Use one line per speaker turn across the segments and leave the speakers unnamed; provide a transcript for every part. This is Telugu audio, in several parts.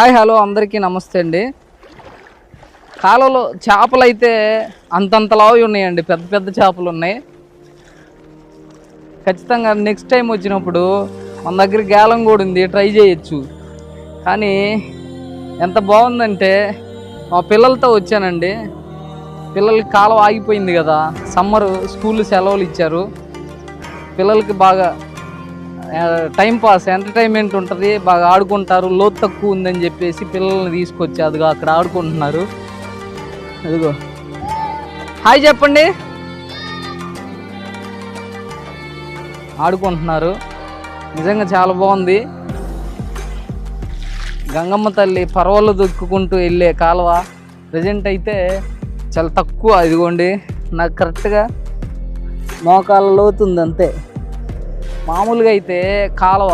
హాయ్ హలో అందరికీ నమస్తే అండి. కాలంలో చేపలు అయితే అంతంతలావి ఉన్నాయండి, పెద్ద పెద్ద చేపలు ఉన్నాయి. ఖచ్చితంగా నెక్స్ట్ టైం వచ్చినప్పుడు మన దగ్గర గేలం కూడా ఉంది, ట్రై చేయొచ్చు. కానీ ఎంత బాగుందంటే మా పిల్లలతో వచ్చానండి. పిల్లలకి కాలం ఆగిపోయింది కదా, సమ్మరు స్కూల్ సెలవులు ఇచ్చారు. పిల్లలకి బాగా టైం పాస్ ఎంటర్టైన్మెంట్ ఉంటుంది, బాగా ఆడుకుంటారు. లోతు తక్కువ ఉందని చెప్పేసి పిల్లల్ని తీసుకొచ్చి అదిగో అక్కడ ఆడుకుంటున్నారు. అదిగో హాయ్ చెప్పండి. ఆడుకుంటున్నారు, నిజంగా చాలా బాగుంది. గంగమ్మ తల్లి పర్వలు దొక్కుకుంటూ వెళ్ళే కాలువ. ప్రజెంట్ అయితే చాలా తక్కువ, ఇదిగోండి నాకు కరెక్ట్గా మోకాళ్ళ లోతుంది అంతే. మామూలుగా అయితే కాలువ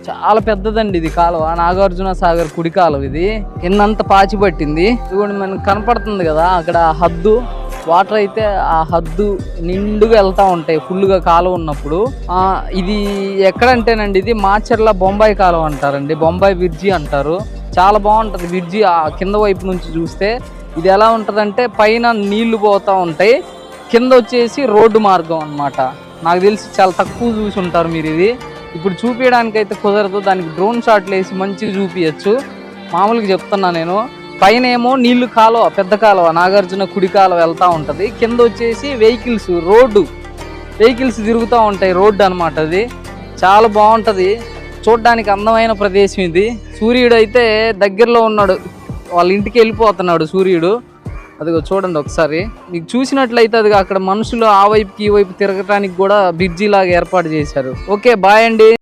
చాలా పెద్దదండి, ఇది కాలువ నాగార్జున సాగర్ కుడి కాలువ. ఇది కిందంత పాచి పట్టింది. ఇదిగోండి మనకు కనపడుతుంది కదా అక్కడ హద్దు. వాటర్ అయితే ఆ హద్దు నిండుగా వెళ్తూ ఉంటాయి ఫుల్గా కాలువ ఉన్నప్పుడు. ఇది ఎక్కడంటేనండి, ఇది మాచర్ల బొంబాయి కాలువ అంటారండి, బొంబాయి బ్రిడ్జి అంటారు. చాలా బాగుంటుంది బ్రిడ్జి ఆ కింద వైపు నుంచి చూస్తే. ఇది ఎలా ఉంటుందంటే పైన నీళ్లు పోతూ ఉంటాయి, కింద వచ్చేసి రోడ్డు మార్గం అన్నమాట. నాకు తెలిసి చాలా తక్కువ చూసి ఉంటారు మీరు. ఇది ఇప్పుడు చూపించడానికి అయితే కుదరదు, దానికి డ్రోన్ షాట్లు వేసి మంచిగా చూపించచ్చు. మామూలుగా చెప్తున్నా నేను. పైన ఏమో నీళ్లు కాలువ, పెద్ద కాలువ నాగార్జున కుడి కాలువ వెళ్తూ ఉంటుంది. కింద వచ్చేసి వెహికల్స్ తిరుగుతూ ఉంటాయి, రోడ్డు అనమాట. అది చాలా బాగుంటుంది, చూడ్డానికి అందమైన ప్రదేశం ఇది. సూర్యుడు అయితే దగ్గరలో ఉన్నాడు, వాళ్ళ ఇంటికి వెళ్ళిపోతున్నాడు సూర్యుడు. అదిగో చూడండి ఒకసారి. మీకు చూసినట్లయితే అది అక్కడ మనుషులు ఆ వైపుకి ఈ వైపు తిరగటానికి కూడా బ్రిడ్జి లాగా ఏర్పాటు చేశారు. ఓకే బాయ్ అండి.